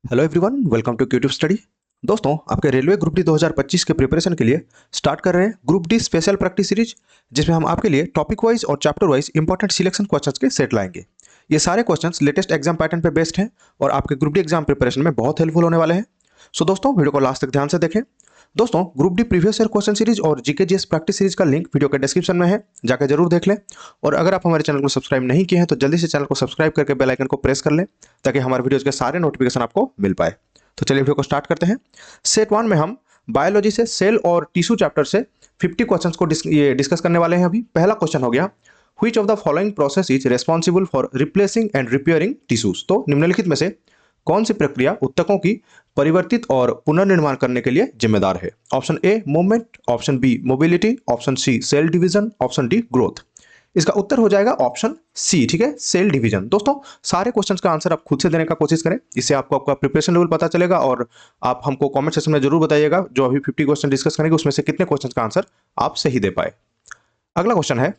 Hello everyone, welcome to Qtube study. दोस्तों, आपके railway group D 2025 के प्रिपरेशन के लिए स्टार्ट कर रहे हैं group D special practice series, जिसमें हम आपके लिए टॉपिक वाइज और chapter wise important selection questions के सेट लाएंगे। ये सारे क्वेश्चंस लेटेस्ट एग्जाम पैटर्न पे बेस्ड हैं और आपके ग्रुप डी एग्जाम प्रिपरेशन में बहुत हेल्पफुल होने वाले हैं। सो दोस्तों, वीडियो को लास्ट तक ध्यान से देखें। दोस्तों, group D previous year question series और जीके जीएस प्रैक्टिस सीरीज का लिंक वीडियो के डिस्क्रिप्शन में है, जाकर जरूर देख लें। और अगर आप हमारे चैनल को सब्सक्राइब नहीं किए हैं तो जल्दी से चैनल को सब्सक्राइब करके बेल आइकन को प्रेस कर लें, ताकि हमारे वीडियोज के सारे नोटिफिकेशन आपको मिल पाए। तो चलिए वीडियो को स्टार्ट करते हैं। सेट 1 में हम बायोलॉजी से सेल और टिश्यू चैप्टर से 50 क्वेश्चंस को डिस्कस करने वाले हैं। अभी पहला क्वेश्चन हो गया, which of the following process is responsible for replacing and repairing tissues. तो निम्नलिखित में से कौन सी प्रक्रिया ऊतकों की परिवर्तित और पुनर्निर्माण करने के लिए जिम्मेदार है? Option A movement, option B mobility, option C cell division, option D growth. इसका उत्तर हो जाएगा ऑप्शन सी, ठीक है, सेल डिवीजन। दोस्तों, सारे क्वेश्चंस का आंसर आप खुद से देने का कोशिश करें, इससे आपको आपका प्रिपरेशन लेवल पता चलेगा। और आप हमको कमेंट सेक्शन में जरूर बताइएगा जो अभी 50 क्वेश्चन डिस्कस करेंगे उसमें से कितने क्वेश्चंस का आंसर आप सही दे पाए। अगला क्वेश्चन है,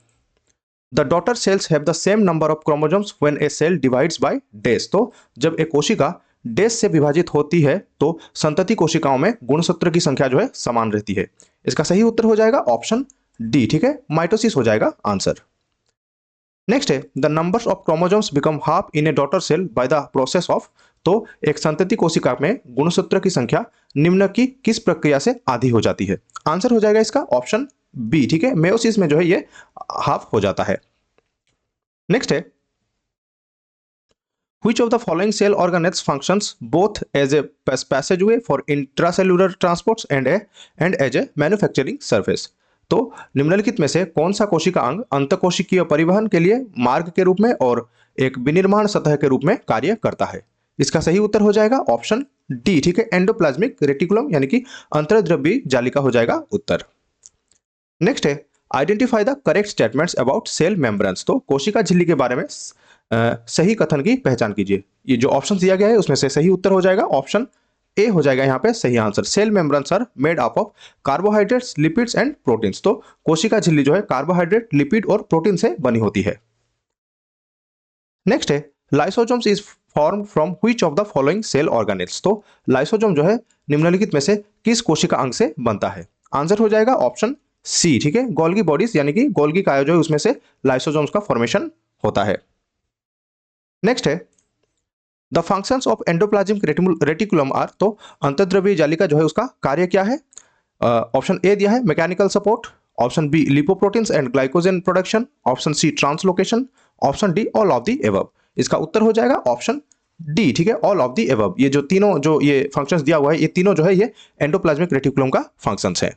the daughter cells have the same number of chromosomes when a cell divides by days. तो जब एक कोशिका डेज से विभाजित होती है तो संतति कोशिकाओं में गुणसूत्र की संख्या जो है समान रहती है। इसका सही उत्तर हो जाएगा ऑप्शन डी, ठीक है, माइटोसिस हो जाएगा आंसर। नेक्स्ट है, the numbers of chromosomes become half in a daughter cell by the process of. तो एक संतति कोशिका में गुणसूत्र की संख्या निम्न की किस प्रक्रिया से आधी हो जाती है? आंसर हो जाएगा इसका ऑप्शन बी, ठीक है, मेयोसिस में जो है ये हाफ हो जाता है। नेक्स्ट है, which of the following cell organelles functions both as a passageway for intracellular transports and as a manufacturing surface। तो निम्नलिखित में से कौन सा कोशिका अंग अंतकोशिकीय परिवहन के लिए मार्ग के रूप में और एक विनिर्माण सतह के रूप में कार्य करता है? इसका सही उत्तर हो जाएगा ऑप्शन डी, ठीक है, एंडोप्लाज्मिक रेटिकुलम यानी कि अंतर्द्रव्यी जालिका हो जाएगा उत्तर। नेक्स्ट है, identify the correct statements about cell membranes. तो कोशिका झिल्ली के बारे में सही कथन की पहचान कीजिए। ये जो ऑप्शन दिया गया है उसमें से सही उत्तर हो जाएगा ऑप्शन ए हो जाएगा यहाँ पे सही answer. Cell membranes are made up of carbohydrates, lipids and proteins. तो कोशिका झिल्ली जो है कार्बोहाइड्रेट, लिपिड और प्रोटीन से बनी होती है। नेक्स्ट है, lysosomes is form from which of the following cell organelles. तो लाइसोसोम जो है निम्नलिखित में से किस कोशिका अंग से बनता है? आंसर हो जाएगा ऑप्शन सी, ठीक है, गोल्गी बॉडीज यानी कि गोल्गी काया जो है उसमें से लाइसोसोम्स का फॉर्मेशन होता है। नेक्स्ट है, the functions of endoplasmic reticulum are. तो अंतर्द्रव्यी जालिका जो है उसका कार्य क्या है? ऑप्शन ए दिया है mechanical support, option B lipoproteins and glycogen production, option C translocation, option D all of the above. इसका उत्तर हो जाएगा ऑप्शन डी, ठीक है, ऑल ऑफ द एबव। ये जो तीनों जो ये फंक्शंस दिया हुआ है ये तीनों जो है ये एंडोप्लाज्मिक रेटिकुलम का फंक्शंस है।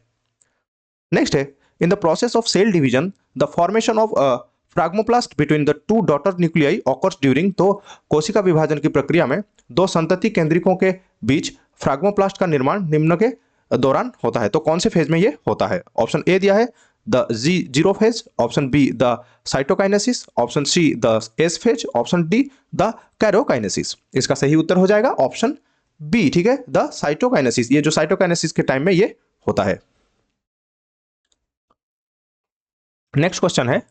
नेक्स्ट है, in the process of cell division the formation of phragmoplast between the two daughter nuclei occurs during. तो कोशिका विभाजन की प्रक्रिया में दो संतति केंद्रिकों के बीच फ्रैग्मोप्लास्ट का निर्माण निम्न के दौरान होता है। तो कौन से फेज में ये होता है? ऑप्शन ए दिया है the zero phase, option B the cytokinesis, option C the S phase, option D the karyokinesis. इसका सही उत्तर हो जाएगा ऑप्शन बी, ठीक है, द साइटोकाइनेसिस। ये जो साइटोकाइनेसिस के टाइम में ये होता है। नेक्स्ट क्वेश्चन है,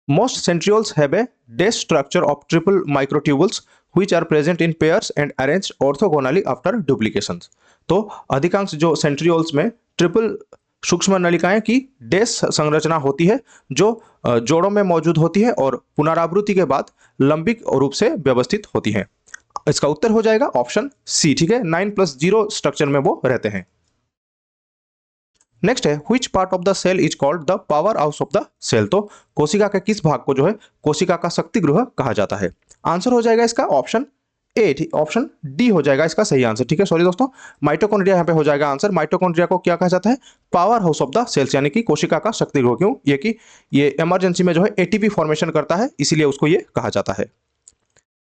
most centrioles have a dash structure of triple microtubules which are present in pairs and arranged orthogonally after duplications। तो अधिकांश जो सेंट्रियोल्स में ट्रिपल सूक्ष्म नलिकाएं की डैश संरचना होती है जो जोड़ों में मौजूद होती है और पुनरावृत्ति के बाद लंबिक रूप से व्यवस्थित होती है। इसका उत्तर हो जाएगा ऑप्शन सी, ठीक है, 9+0 स्ट्रक्चर में वो रहते हैं। नेक्स्ट है, which part of the cell is called the power house of the cell. तो कोशिका के किस भाग को जो है कोशिका का शक्ति गृह कहा जाता है? आंसर हो जाएगा इसका ऑप्शन ए, ठीक, ऑप्शन डी हो जाएगा इसका सही आंसर, ठीक है। सॉरी दोस्तों, माइटोकॉन्ड्रिया यहाँ पे हो जाएगा आंसर। माइटोकॉन्ड्रिया को क्या कहा जाता है? Power house of the cells यानी कि कोशिका का शक्ति गृह। क्यों? ये कि ये इमरजेंसी में जो है एटीपी फॉर्मेशन करता है, इसीलिए उसको ये कहा जाता है।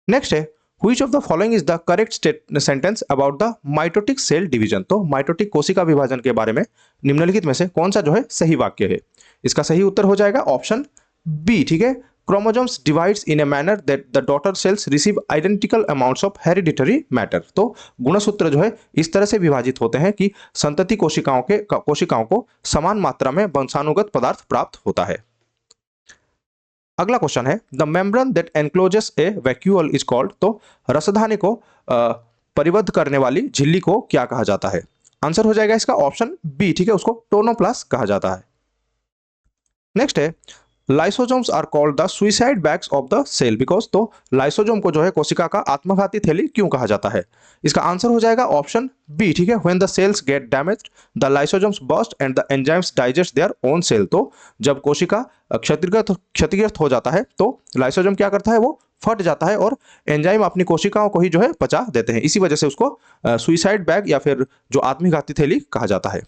नेक्स्ट है, Which of the following is the correct sentence about the mitotic cell division। तो माइटोटिक कोशिका विभाजन के बारे में निम्नलिखित में से कौन सा जो है सही वाक्य है? इसका सही उत्तर हो जाएगा ऑप्शन बी, ठीक है, chromosomes divides in a manner that the daughter sales receive identical amounts of hereditary matter. तो गुणसूत्र जो है इस तरह से विभाजित होते हैं कि संतति कोशिकाओं को समान मात्रा में वंशानुगत पदार्थ प्राप्त होता है। अगला क्वेश्चन है, the membrane that encloses A vacuole is called. तो रसधानी को परिबद्ध करने वाली झिल्ली को क्या कहा जाता है? आंसर हो जाएगा इसका ऑप्शन बी, ठीक है, उसको टोनोप्लास्ट कहा जाता है। नेक्स्ट है lysosomes are called the suicide bags of the cell because, तो लाइसोजोम को जो है कोशिका का आत्मघाती थैली क्यों कहा जाता है? इसका आंसर हो जाएगा ऑप्शन बी, ठीक है, when the cells get damaged the lysosomes burst and the enzymes digest their own cell. तो जब कोशिका क्षतिग्रस्त हो जाता है तो लाइसोजोम क्या करता है, वो फट जाता है और एंजाइम अपनी कोशिकाओं को ही जो है पचा देते हैं। इसी वजह से उसको सुइसाइड बैग या फिर जो आत्मघाती थैली कहा जाता है।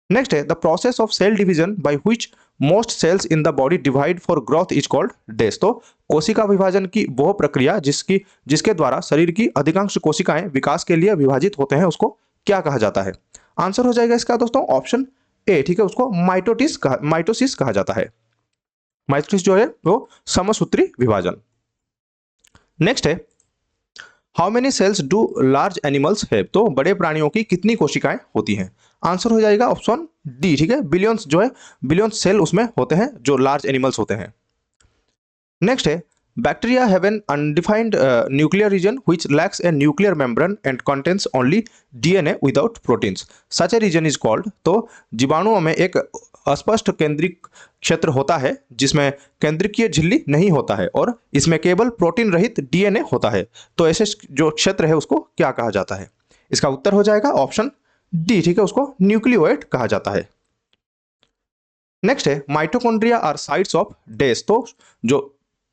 नेक्स्ट है the process of cell division by which most cells in the body divide for growth is called dash. तो कोशिका विभाजन की वह प्रक्रिया जिसके द्वारा शरीर की अधिकांश कोशिकाएं विकास के लिए विभाजित होते हैं उसको क्या कहा जाता है? आंसर हो जाएगा इसका दोस्तों ऑप्शन ए, ठीक है, उसको माइटोसिस कहा जाता है। माइटोसिस जो है वो समसूत्री विभाजन। नेक्स्ट है how many sales do large animals have. तो बड़े प्राणियों की कितनी कोशिकाएं होती हैं? आंसर हो जाएगा ऑप्शन डी, ठीक है, बिलियंस जो है बिलियंस सेल उसमें होते हैं जो लार्ज एनिमल्स होते हैं। नेक्स्ट है bacteria have an undefined nuclear region which lacks a nuclear membrane and contains only DNA without proteins, such a region is called. तो जीवाणुओं में एक अस्पष्ट केंद्रिक क्षेत्र होता है जिसमें केंद्रीय झिल्ली नहीं होता है और इसमें केवल प्रोटीन रहित डीएनए होता है। तो ऐसे जो क्षेत्र है उसको क्या कहा जाता है? इसका उत्तर हो जाएगा ऑप्शन डी, ठीक है, उसको न्यूक्लियोइड कहा जाता है। नेक्स्ट है mitochondria are sites of dash. तो जो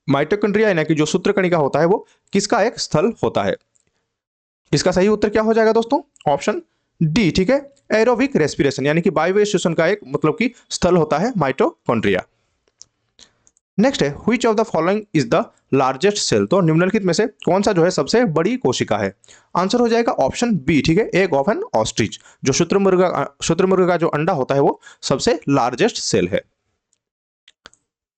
माइटोकॉन्ड्रिया यानी कि जो सूत्रकणिका होता है वो किसका एक स्थल होता है? इसका सही उत्तर क्या हो जाएगा दोस्तों? ऑप्शन डी, ठीक है, एरोबिक रेस्पिरेशन यानी कि वायवीय श्वसन का एक मतलब कि स्थल होता है माइटोकॉन्ड्रिया। नेक्स्ट है which of the following is the largest cell. तो निम्नलिखित में से कौन सा जो है सबसे बड़ी कोशिका है? आंसर हो जाएगा ऑप्शन बी, ठीक है, एग ऑफ एन ऑस्ट्रिच। जो शुतुरमुर्ग का जो अंडा होता है वो सबसे लार्जेस्ट सेल है।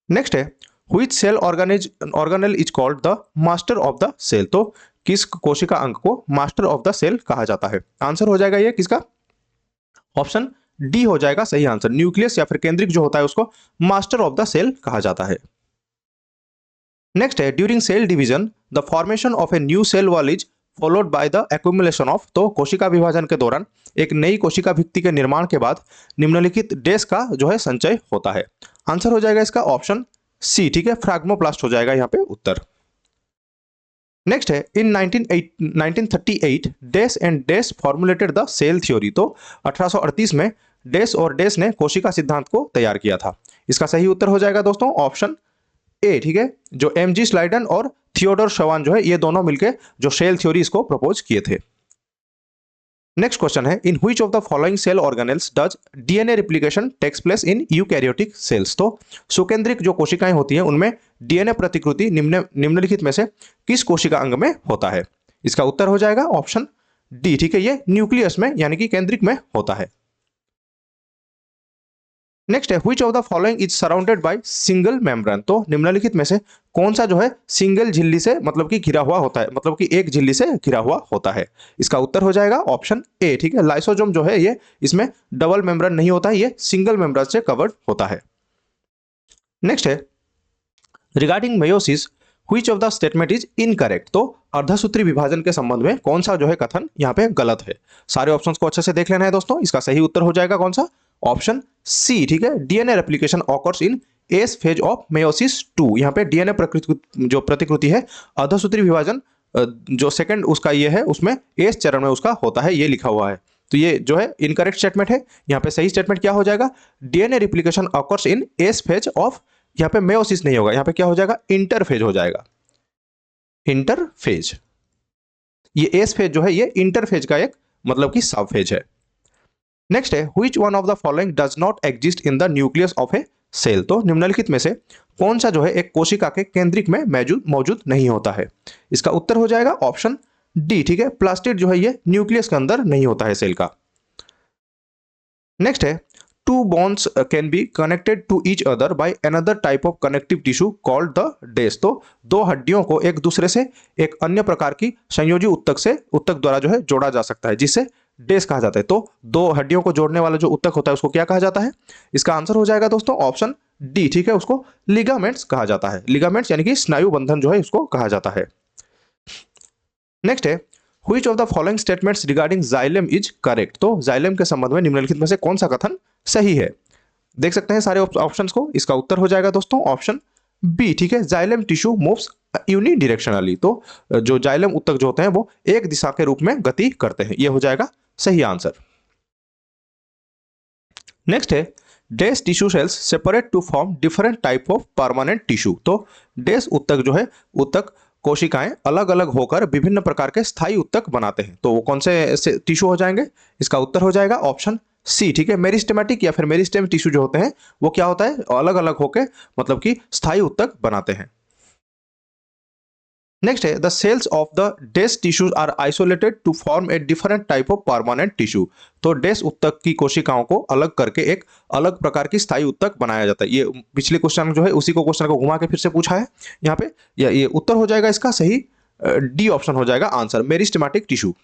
नेक्स्ट है which cell organelle is called the master of the cell. तो किस कोशिका अंग को मास्टर ऑफ द सेल कहा जाता है? आंसर हो जाएगा ये किसका? ऑप्शन डी हो जाएगा सही आंसर। न्यूक्लियस या फिर केंद्रिक जो होता है उसको मास्टर ऑफ द सेल कहा जाता है। नेक्स्ट है during cell division the formation of a new cell wall is followed by the accumulation of. तो कोशिका विभाजन के दौरान एक नई कोशिका भित्ति के निर्माण के बाद निम्नलिखित डैश का जो है संचय होता है। आंसर हो जाएगा इसका ऑप्शन सी, ठीक है, फ्रैग्मोप्लास्ट हो जाएगा यहाँ पे उत्तर। नेक्स्ट है in 1938 dash and dash formulated the cell theory. तो 1838 में डैश और डैश ने कोशिका सिद्धांत को तैयार किया था। इसका सही उत्तर हो जाएगा दोस्तों ऑप्शन ए, ठीक है, जो एमजी स्लाइडन और थियोडोर शवान जो है ये दोनों मिलकर जो सेल थ्योरी इसको प्रपोज किए थे। नेक्स्ट क्वेश्चन है in which of the following cell organelles does DNA replication takes place in eukaryotic cells. तो सुकेंद्रिक जो कोशिकाएं होती हैं उनमें डीएनए प्रतिकृति निम्नलिखित में से किस कोशिका अंग में होता है? इसका उत्तर हो जाएगा ऑप्शन डी, ठीक है, ये न्यूक्लियस में यानी कि केंद्रिक में होता है। नेक्स्ट है which of the following is surrounded by single membrane. तो निम्नलिखित में से कौन सा जो है सिंगल झिल्ली से मतलब कि घिरा हुआ होता है, मतलब कि एक झिल्ली से घिरा हुआ होता है? इसका उत्तर हो जाएगा ऑप्शन ए, ठीक है, लाइसोजोम जो है ये इसमें डबल मेम्ब्रेन नहीं होता है, ये सिंगल मेम्ब्रेन से कवर्ड होता है। नेक्स्ट है regarding meiosis which of the statement is incorrect. तो अर्धसूत्री विभाजन के संबंध में कौन सा जो है कथन यहाँ पे गलत है? सारे ऑप्शंस को अच्छे से देख लेना है दोस्तों। इसका सही उत्तर हो जाएगा कौन सा? ऑप्शन सी, ठीक है, DNA replication occurs in S phase of meiosis 2। यहाँ पे डीएनए जो प्रतिकृति है अर्धसूत्री विभाजन जो सेकंड उसका ये है उसमें एस चरण में उसका होता है, ये लिखा हुआ है। तो ये जो है इनकरेक्ट स्टेटमेंट है। यहाँ पे सही स्टेटमेंट क्या हो जाएगा? DNA replication occurs in S phase of, यहाँ पे मेयोसिस नहीं होगा, यहाँ पे क्या हो जाएगा? इंटरफेज हो जाएगा, इंटरफेज। ये एस फेज जो है ये इंटरफेज का एक मतलब कि सब फेज है। नेक्स्ट है which one of the following does not exist in the nucleus of a cell. तो निम्नलिखित में से कौन सा जो है एक कोशिका के केंद्रिक में मौजूद नहीं होता है? इसका उत्तर हो जाएगा ऑप्शन डी, ठीक है, प्लास्टिड जो है ये न्यूक्लियस के अंदर नहीं होता है सेल का। नेक्स्ट है two bones can be connected to each other by another type of connective tissue called the dash. तो दो हड्डियों को एक दूसरे से एक अन्य प्रकार की संयोजी उत्तक द्वारा जो है जोड़ा जा सकता है जिससे डैश कहा जाता है। तो दो हड्डियों को जोड़ने वाला जो उत्तक होता है उसको क्या कहा जाता है? इसका आंसर हो जाएगा दोस्तों ऑप्शन डी, ठीक है, उसको लिगामेंट्स कहा जाता है। लिगामेंट्स यानी कि स्नायु बंधन जो है इसको कहा जाता है। नेक्स्ट है which of the following statements regarding xylem is correct, तो जाइलम के संबंध में निम्नलिखित में से कौन सा कथन सही है। देख सकते हैं सारे ऑप्शंस को, इसका उत्तर हो जाएगा दोस्तों ऑप्शन बी, ठीक है, जाइलम टिश्यू मूव्स यूनिडायरेक्शनली, तो जो जाइलम उत्तक जो होते हैं वो एक दिशा के रूप में गति करते हैं, ये हो जाएगा सही आंसर। नेक्स्ट है dash tissue cells separate to form different type of permanent tissue, तो डैश उत्तक जो है उत्तक कोशिकाएं अलग अलग होकर विभिन्न प्रकार के स्थायी उत्तक बनाते हैं, तो वो कौन से टिश्यू हो जाएंगे, इसका उत्तर हो जाएगा ऑप्शन सी, ठीक है, मेरिस्टेमेटिक या फिर मेरिस्टेम टिश्यू जो होते हैं वो क्या होता है, अलग अलग होकर मतलब कि स्थायी उत्तक बनाते हैं। नेक्स्ट है the cells of the dash tissues are isolated to form a different type of permanent tissue, तो डैश उत्तक की कोशिकाओं को अलग करके एक अलग प्रकार की स्थायी उत्तक बनाया जाता है। ये पिछले क्वेश्चन जो है उसी को क्वेश्चन को घुमा के फिर से पूछा है यहाँ पे, ये उत्तर हो जाएगा इसका सही, डी ऑप्शन हो जाएगा आंसर, मेरिस्टेमेटिक टिश्यू।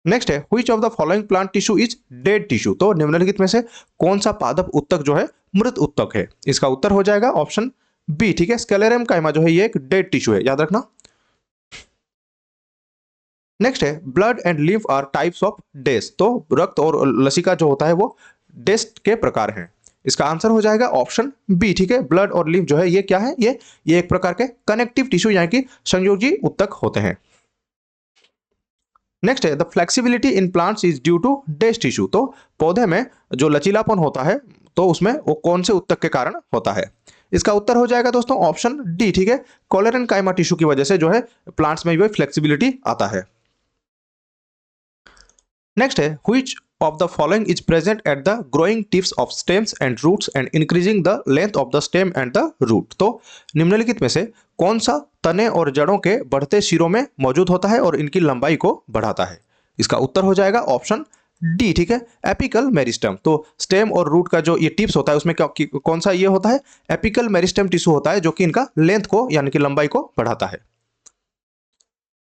नेक्स्ट है which of the following plant tissue is dead tissue, तो निम्नलिखित में से कौन सा पादप उत्तक जो है मृत उत्तक है, इसका उत्तर हो जाएगा ऑप्शन बी, ठीक है, स्केलेरम काइमा जो है ये एक डेड टिश्यू है, याद रखना। नेक्स्ट है blood and lymph are types of dash, तो रक्त और लसिका जो होता है वो डैश के प्रकार हैं, इसका आंसर हो जाएगा ऑप्शन बी, ठीक है, ब्लड और लिम्फ जो है ये क्या है, ये एक प्रकार के कनेक्टिव टिश्यू यानी कि संयोजी उत्तक होते हैं। नेक्स्ट है the flexibility in plants is due to dash tissue, तो पौधे में जो लचीलापन होता है तो उसमें वो कौन से उत्तक के कारण होता है, इसका उत्तर हो जाएगा दोस्तों ऑप्शन डी, ठीक है, कोलेरन काइमा टिश्यू की वजह से जो है प्लांट्स में भी फ्लेक्सिबिलिटी आता है। नेक्स्ट है which of the following is present at the growing tips of stems and roots and increasing the length of the stem and the root, तो निम्नलिखित में से कौन सा तने और जड़ों के बढ़ते सिरों में मौजूद होता है और इनकी लंबाई को बढ़ाता है, इसका उत्तर हो जाएगा ऑप्शन डी, ठीक है, एपिकल मेरिस्टम, तो स्टेम और रूट का जो ये टिप्स होता है उसमें कौन सा ये होता है, एपिकल मेरिस्टम टिश्यू होता है जो कि इनका लेंथ को यानी कि लंबाई को बढ़ाता है।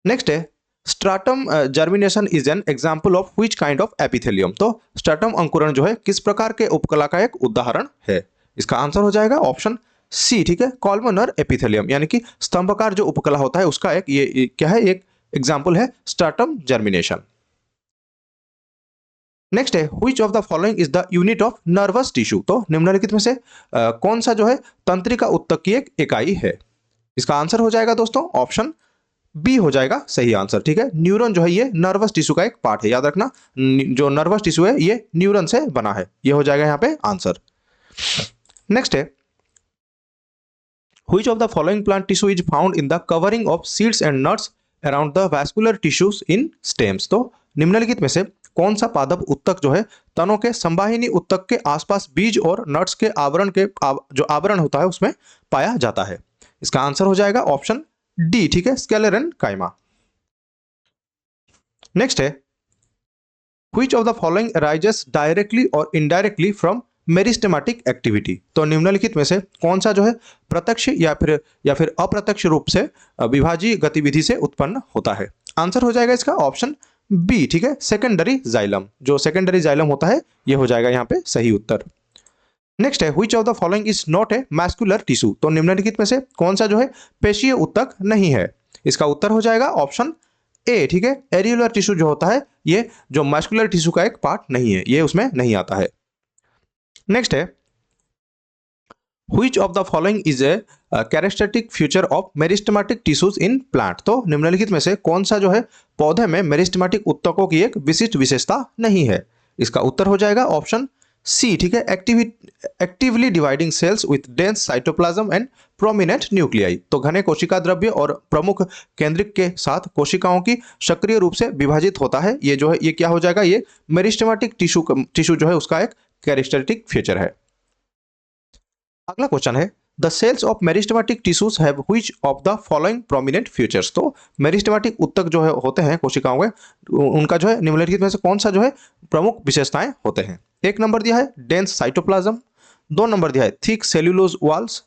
नेक्स्ट है stratum germination is an example of which kind of epithelium, तो स्ट्राटम अंकुरण जो है किस प्रकार के उपकला का एक उदाहरण है, इसका आंसर हो जाएगा ऑप्शन सी, ठीक है, कॉलमनर एपिथेलियम यानी कि स्तंभकार जो उपकला होता है उसका एक ये क्या है, एक एग्जाम्पल है स्ट्राटम जर्मिनेशन। नेक्स्ट है which of the following is the unit of nervous tissue, तो निम्नलिखित में से कौन सा जो है तंत्रिका उत्तक की एक इकाई है, इसका आंसर हो जाएगा दोस्तों ऑप्शन बी हो जाएगा सही आंसर, ठीक है, न्यूरॉन जो है ये नर्वस टिश्यू का एक पार्ट है, याद रखना जो नर्वस टिश्यू है ये न्यूरॉन से बना है, ये हो जाएगा यहाँ पे आंसर। नेक्स्ट है which of the following plant tissue is found in the covering of seeds and nuts around the vascular tissues in stems, तो निम्नलिखित में से कौन सा पादप उत्तक जो है तनों के संवाहिनी उत्तक के आसपास बीज और नट्स के आवरण के जो आवरण होता है उसमें पाया जाता है, इसका आंसर हो जाएगा ऑप्शन डी, ठीक है, स्केलेरन काइमा। नेक्स्ट है which of the following arises directly और इनडायरेक्टली फ्रॉम मेरिस्टेमेटिक एक्टिविटी, तो निम्नलिखित में से कौन सा जो है प्रत्यक्ष या फिर अप्रत्यक्ष रूप से विभाजीय गतिविधि से उत्पन्न होता है, आंसर हो जाएगा इसका ऑप्शन बी, ठीक है, सेकेंडरी जाइलम, जो सेकेंडरी जाइलम होता है ये हो जाएगा यहाँ पे सही उत्तर। नेक्स्ट है which of the following is not a muscular tissue, तो निम्नलिखित में से कौन सा जो है पेशीय उत्तक नहीं है, इसका उत्तर हो जाएगा ऑप्शन ए, ठीक है, एरियुलर टिश्यू जो होता है ये जो मैस्कुलर टिश्यू का एक पार्ट नहीं है, ये उसमें नहीं आता है। नेक्स्ट है which of the following is a characteristic feature of meristematic tissues in plant, तो निम्नलिखित में से कौन सा जो है पौधे में मेरिस्टेमेटिक उत्तकों की एक विशिष्ट विशेषता नहीं है, इसका उत्तर हो जाएगा ऑप्शन सी, ठीक है, actively dividing cells with dense cytoplasm and prominent nuclei, तो घने कोशिका द्रव्य और प्रमुख केंद्रिक के साथ कोशिकाओं की सक्रिय रूप से विभाजित होता है, ये जो है ये क्या हो जाएगा, ये मेरिस्टेमेटिक टिश्यू जो है उसका एक कैरेक्टरिस्टिक फीचर है। अगला क्वेश्चन है the cells of meristematic tissues have which of the following prominent features, तो मेरिस्टेमेटिक उत्तक जो है होते हैं कोशिकाओं में उनका जो है निम्नलिखित में से कौन सा जो है प्रमुख विशेषताएं होते हैं, एक नंबर दिया है डेंस साइटोप्लाज्म, 2 नंबर दिया है थिक सेल्यूलोज वॉल्स,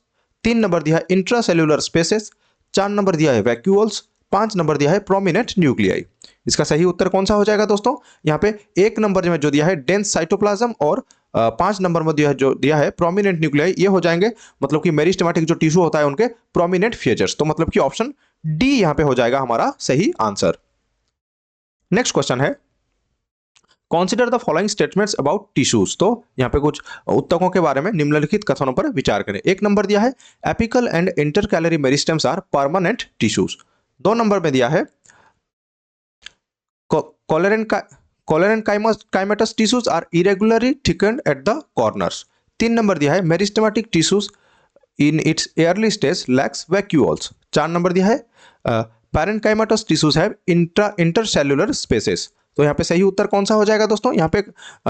3 नंबर दिया है इंट्रासेल्यूलर स्पेसेस, 4 नंबर दिया है वैक्यूल्स, 5 नंबर दिया है प्रोमिनेंट न्यूक्लियाई, इसका सही उत्तर कौन सा हो जाएगा दोस्तों, यहाँ पे 1 नंबर में जो दिया है डेंस साइटोप्लाज्म और 5 नंबर में जो दिया है प्रोमिनेंट न्यूक्लियाई, ये हो जाएंगे मतलब कि मेरिस्टेमेटिक जो टिश्यू होता है उनके प्रोमिनेंट फीचर्स, तो मतलब कि ऑप्शन डी यहां पे हो जाएगा हमारा सही आंसर। नेक्स्ट क्वेश्चन है, consider the following statements about tissues. तो यहाँ पे कुछ उत्तकों के बारे में निम्नलिखित कथनों पर विचार करें। एक नंबर दिया है apical and intercalary meristems are permanent tissues. 2 number में दिया है collenchymatous tissues are irregularly thickened at the corners. 3 number दिया है meristematic tissues in its early stage lacks vacuoles. 4 number दिया है parenchymatous tissues have intercellular spaces. तो यहाँ पे सही उत्तर कौन सा हो जाएगा दोस्तों? यहाँ पे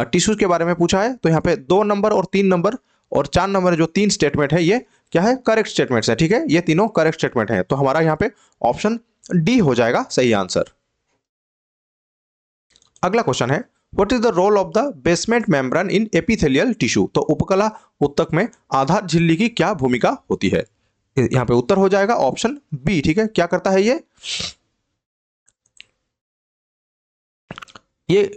टिश्यूज के बारे में पूछा है, तो यहाँ पे 2 नंबर और 3 नंबर और 4 नंबर जो 3 स्टेटमेंट है ये क्या है? करेक्ट स्टेटमेंट्स है। ठीक है, ये तीनों करेक्ट स्टेटमेंट है, तो हमारा यहाँ पे ऑप्शन डी हो जाएगा सही आंसर। अगला क्वेश्चन है, what is the role of the basement membrane in epithelial tissue. तो उपकला उत्तक में आधार झिल्ली की क्या भूमिका होती है? यहाँ पे उत्तर हो जाएगा ऑप्शन बी। ठीक है, क्या करता है ये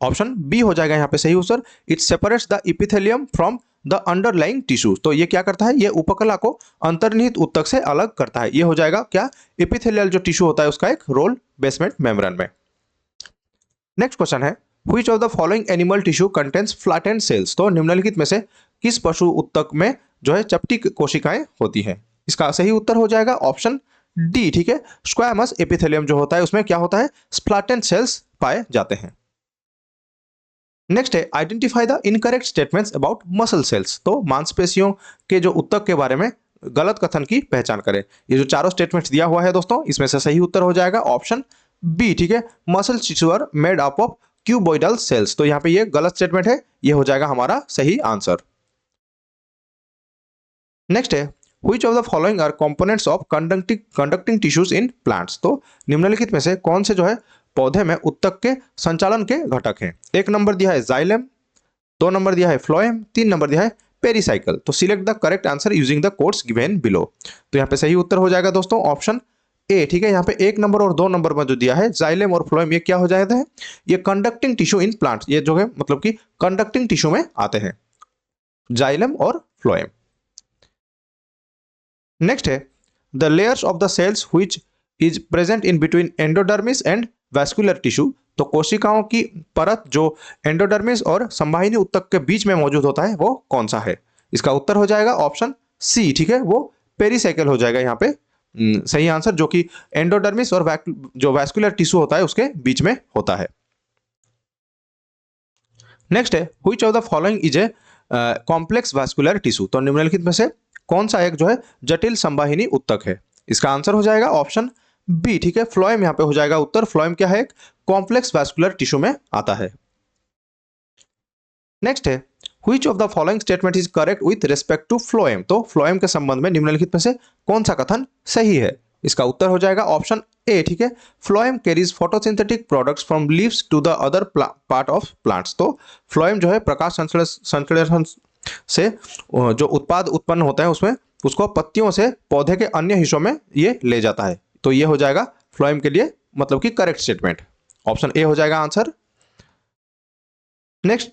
ऑप्शन बी हो जाएगा यहाँ पे सही उत्तर। It separates the epithelium from the underlying tissues. तो ये क्या करता है? ये उपकला को अंतर्निहित उत्तक से अलग करता है। ये हो जाएगा क्या? एपिथेलियल जो टिश्यू होता है उसका एक रोल बेसमेंट मेम्ब्रेन में। नेक्स्ट क्वेश्चन है, which of the following animal tissue contains flattened cells. तो निम्नलिखित में से किस पशु उत्तक में जो है चपटी कोशिकाएं होती हैं? इसका सही उत्तर हो जाएगा ऑप्शन डी। ठीक है, स्क्वैमस एपिथेलियम जो होता है उसमें क्या होता है? फ्लैटेंड सेल्स पाए जाते हैं। नेक्स्ट है, identify the incorrect statements about muscle cells. तो मांसपेशियों के जो उत्तक के बारे में गलत कथन की पहचान करें। ये जो चारों स्टेटमेंट्स दिया हुआ है दोस्तों, इसमें से सही उत्तर हो जाएगा ऑप्शन बी। ठीक है, muscle tissue are made up of cuboidal cells. तो यहाँ पे ये गलत स्टेटमेंट है, ये हो जाएगा हमारा सही आंसर। नेक्स्ट है, which of the following are components of conducting tissues in plants. तो निम्नलिखित में से कौन से जो है पौधे में उत्तक के संचालन के घटक हैं? 1 नंबर दिया है जाइलम, 2 नंबर दिया है फ्लोएम, 3 नंबर दिया है पेरिसाइकिल। तो select the correct answer using the codes given below. तो यहाँ पे सही उत्तर हो जाएगा दोस्तों ऑप्शन ए। ठीक है, यहाँ पे 1 नंबर और 2 नंबर में जो दिया है जाइलम और फ्लोएम, ये क्या हो जाता है? ये कंडक्टिंग टिश्यू इन प्लांट्स, ये जो है मतलब कि कंडक्टिंग टिश्यू में आते हैं, जाइलम और फ्लोएम। नेक्स्ट है, the layers of the cells which is present in between endodermis and vascular tissue. तो कोशिकाओं की परत जो एंडोडर्मिस और संवाहिनी उत्तक के बीच में मौजूद होता है वो कौन सा है? इसका उत्तर हो जाएगा ऑप्शन सी। ठीक है, वो पेरिसाइकिल हो जाएगा यहाँ पे सही आंसर, जो कि एंडोडर्मिस और जो वैस्कुलर टिश्यू होता है उसके बीच में होता है। नेक्स्ट है, which of the following is a complex vascular tissue. तो निम्नलिखित में से कौन सा एक जो है जटिल संवाहिनी उत्तक है? इसका आंसर हो जाएगा ऑप्शन बी। ठीक है, फ्लोएम यहाँ पे हो जाएगा उत्तर। फ्लोएम क्या है? एक कॉम्प्लेक्स वैस्कुलर टिश्यू में आता है। नेक्स्ट है, which of the following statement is correct with respect to phloem. तो फ्लोएम के संबंध में निम्नलिखित में से कौन सा कथन सही है? इसका उत्तर हो जाएगा ऑप्शन ए। ठीक है, phloem carries photosynthetic products from leaves to the other part of plants. तो फ्लोएम जो है प्रकाश संश्लेषण से जो उत्पाद उत्पन्न होते हैं उसमें उसको पत्तियों से पौधे के अन्य हिस्सों में ये ले जाता है। तो ये हो जाएगा फ्लोएम के लिए मतलब कि करेक्ट स्टेटमेंट, ऑप्शन ए हो जाएगा answer. Next,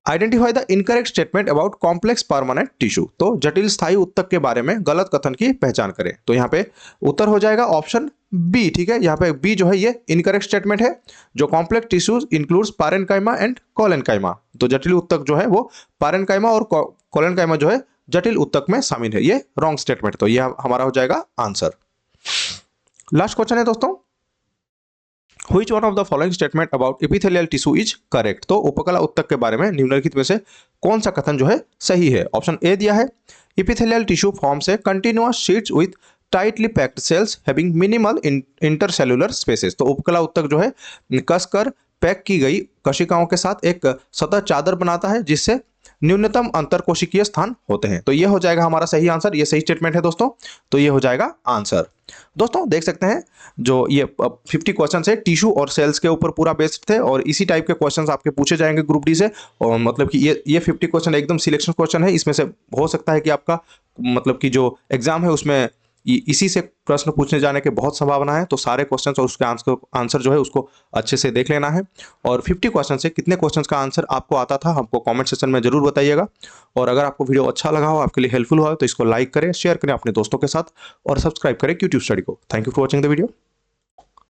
identify the incorrect statement about complex permanent tissue. तो जटिल स्थायी उत्तक के बारे में गलत कथन की पहचान करें। तो यहाँ पे उत्तर हो जाएगा ऑप्शन बी। ठीक है, यहाँ पे बी जो है ये इनकरेक्ट स्टेटमेंट है। जो complex tissues includes parenchyma and collenchyma. तो जटिल उत्तक जो है वो पैरेन्काइमा और कोलेनकाइमा जो है जटिल उत्तक में शामिल है, ये रॉन्ग स्टेटमेंट। तो ये हमारा हो जाएगा आंसर। लास्ट क्वेश्चन है दोस्तों, which one of the following statement about epithelial tissue is correct. तो उपकला उत्तक के बारे में निम्नलिखित में से कौन सा कथन जो है सही है? ऑप्शन ए दिया है epithelial tissue forms a continuous sheets with tightly packed sales having minimal intercellular spaces. तो उपकला उत्तक जो है कसकर पैक की गई कोशिकाओं के साथ एक सतह चादर बनाता है जिससे न्यूनतम अंतरकोशिकीय स्थान होते हैं। तो ये हो जाएगा हमारा सही आंसर, ये सही स्टेटमेंट है दोस्तों। तो ये हो जाएगा आंसर। दोस्तों देख सकते हैं जो ये 50 क्वेश्चन है टिश्यू और सेल्स के ऊपर पूरा बेस्ड थे और इसी टाइप के क्वेश्चंस आपके पूछे जाएंगे ग्रुप डी से। और मतलब कि ये 50 क्वेश्चन एकदम सिलेक्शन क्वेश्चन है। इसमें से हो सकता है कि आपका मतलब कि जो एग्जाम है उसमें इसी से प्रश्न पूछने जाने के बहुत संभावना है। तो सारे क्वेश्चन और उसके आंसर जो है उसको अच्छे से देख लेना है। और 50 क्वेश्चन से कितने क्वेश्चन का आंसर आपको आता था हमको कमेंट सेक्शन में जरूर बताइएगा। और अगर आपको वीडियो अच्छा लगा हो, आपके लिए हेल्पफुल हुआ हो, तो इसको लाइक करें, शेयर करें अपने दोस्तों के साथ और सब्सक्राइब करें क्यूट्यूब स्टडी को। Thank you for watching the video.